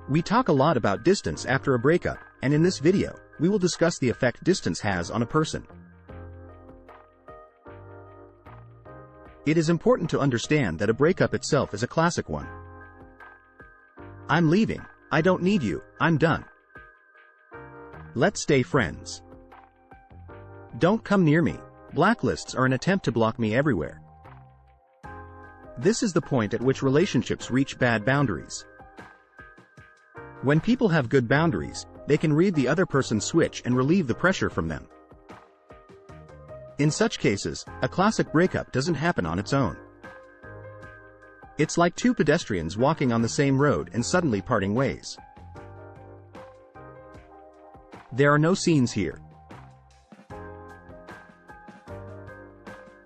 We talk a lot about distance after a breakup, and in this video, we will discuss the effect distance has on a person. It is important to understand that a breakup itself is a classic one. I'm leaving. I don't need you. I'm done. Let's stay friends. Don't come near me. Blacklists are an attempt to block me everywhere. This is the point at which relationships reach bad boundaries. When people have good boundaries, they can read the other person's switch and relieve the pressure from them. In such cases, a classic breakup doesn't happen on its own. It's like two pedestrians walking on the same road and suddenly parting ways. There are no scenes here.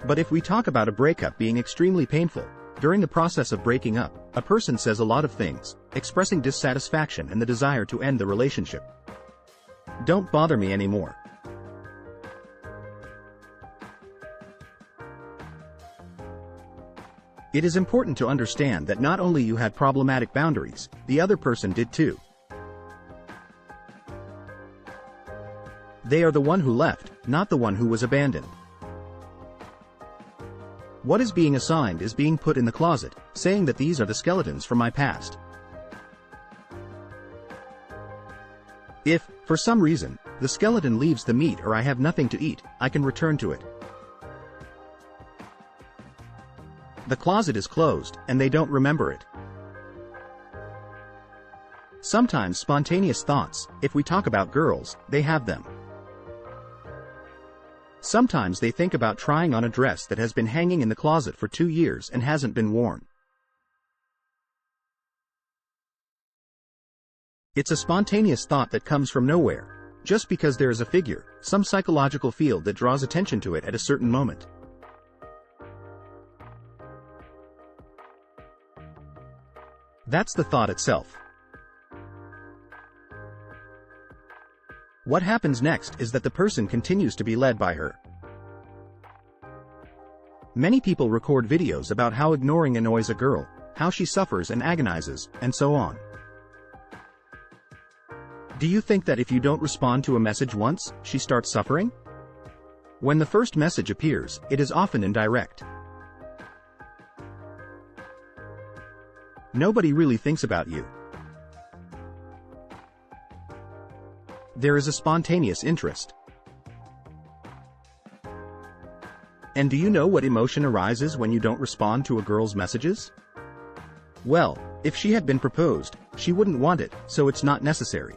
But if we talk about a breakup being extremely painful, during the process of breaking up, a person says a lot of things, expressing dissatisfaction and the desire to end the relationship. Don't bother me anymore. It is important to understand that not only you had problematic boundaries, the other person did too. They are the one who left, not the one who was abandoned. What is being assigned is being put in the closet, saying that these are the skeletons from my past. If, for some reason, the skeleton leaves the meat or I have nothing to eat, I can return to it. The closet is closed, and they don't remember it. Sometimes spontaneous thoughts, if we talk about girls, they have them. Sometimes they think about trying on a dress that has been hanging in the closet for 2 years and hasn't been worn. It's a spontaneous thought that comes from nowhere, just because there is a figure, some psychological field that draws attention to it at a certain moment. That's the thought itself. What happens next is that the person continues to be led by her. Many people record videos about how ignoring annoys a girl, how she suffers and agonizes, and so on. Do you think that if you don't respond to a message once, she starts suffering? When the first message appears, it is often indirect. Nobody really thinks about you. There is a spontaneous interest. And do you know what emotion arises when you don't respond to a girl's messages? Well, if she had been proposed, she wouldn't want it, so it's not necessary.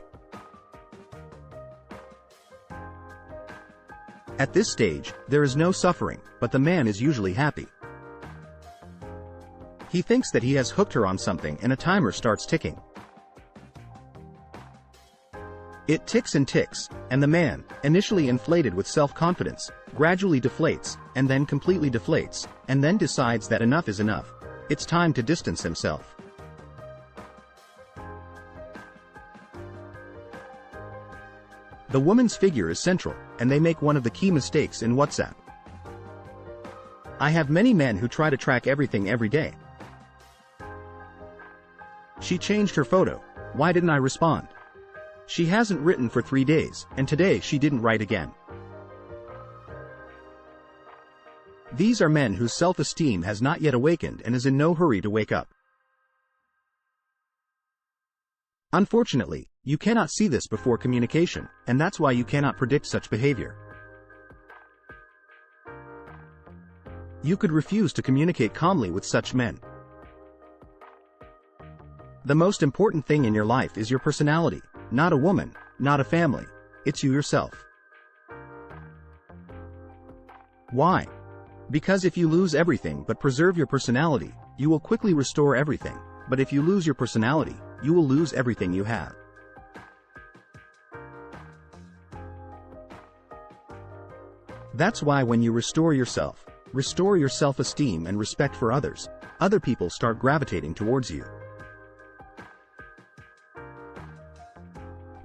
At this stage, there is no suffering, but the man is usually happy. He thinks that he has hooked her on something and a timer starts ticking. It ticks and ticks, and the man, initially inflated with self-confidence, gradually deflates, and then completely deflates, and then decides that enough is enough. It's time to distance himself. The woman's figure is central, and they make one of the key mistakes in WhatsApp. I have many men who try to track everything every day. She changed her photo. Why didn't I respond? She hasn't written for 3 days, and today she didn't write again. These are men whose self-esteem has not yet awakened and is in no hurry to wake up. Unfortunately, you cannot see this before communication, and that's why you cannot predict such behavior. You could refuse to communicate calmly with such men. The most important thing in your life is your personality, not a woman, not a family. It's you yourself. Why? Because if you lose everything but preserve your personality, you will quickly restore everything, but if you lose your personality, you will lose everything you have. That's why when you restore your self-esteem and respect for others, other people start gravitating towards you.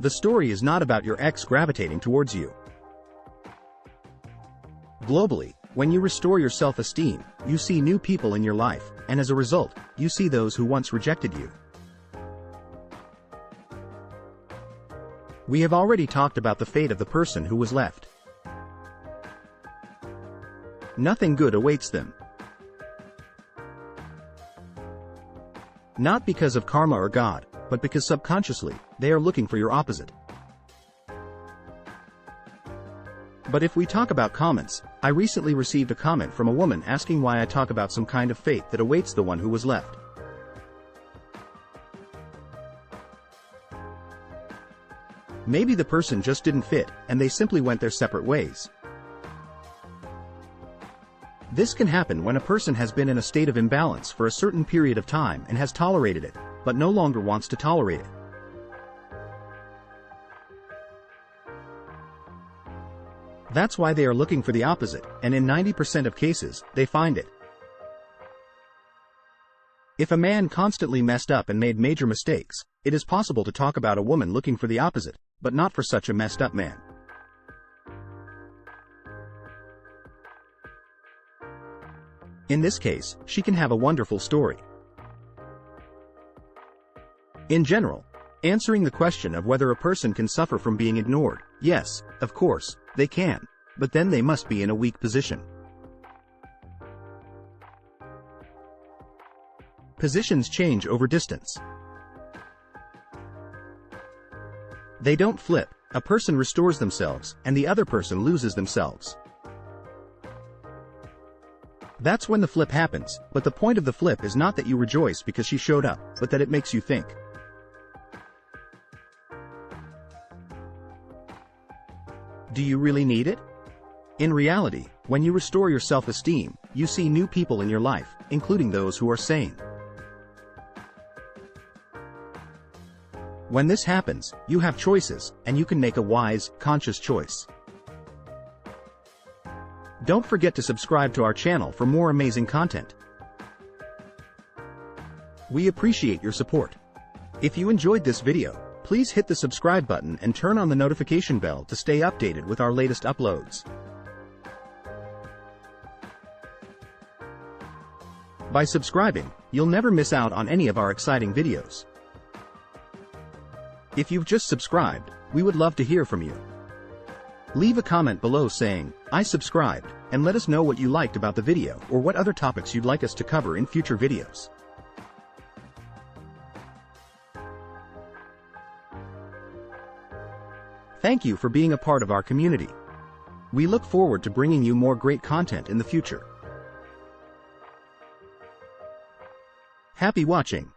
The story is not about your ex gravitating towards you. Globally, when you restore your self-esteem, you see new people in your life, and as a result, you see those who once rejected you. We have already talked about the fate of the person who was left. Nothing good awaits them. Not because of karma or God, but because subconsciously, they are looking for your opposite. But if we talk about comments, I recently received a comment from a woman asking why I talk about some kind of fate that awaits the one who was left. Maybe the person just didn't fit, and they simply went their separate ways. This can happen when a person has been in a state of imbalance for a certain period of time and has tolerated it, but no longer wants to tolerate it. That's why they are looking for the opposite, and in 90% of cases, they find it. If a man constantly messed up and made major mistakes, it is possible to talk about a woman looking for the opposite, but not for such a messed up man. In this case, she can have a wonderful story. In general, answering the question of whether a person can suffer from being ignored, yes, of course, they can, but then they must be in a weak position. Positions change over distance. They don't flip. A person restores themselves, and the other person loses themselves. That's when the flip happens, but the point of the flip is not that you rejoice because she showed up, but that it makes you think. Do you really need it? In reality, when you restore your self-esteem, you see new people in your life, including those who are sane. When this happens, you have choices, and you can make a wise, conscious choice. Don't forget to subscribe to our channel for more amazing content. We appreciate your support. If you enjoyed this video, please hit the subscribe button and turn on the notification bell to stay updated with our latest uploads. By subscribing, you'll never miss out on any of our exciting videos. If you've just subscribed, we would love to hear from you. Leave a comment below saying, "I subscribed," and let us know what you liked about the video or what other topics you'd like us to cover in future videos. Thank you for being a part of our community. We look forward to bringing you more great content in the future. Happy watching!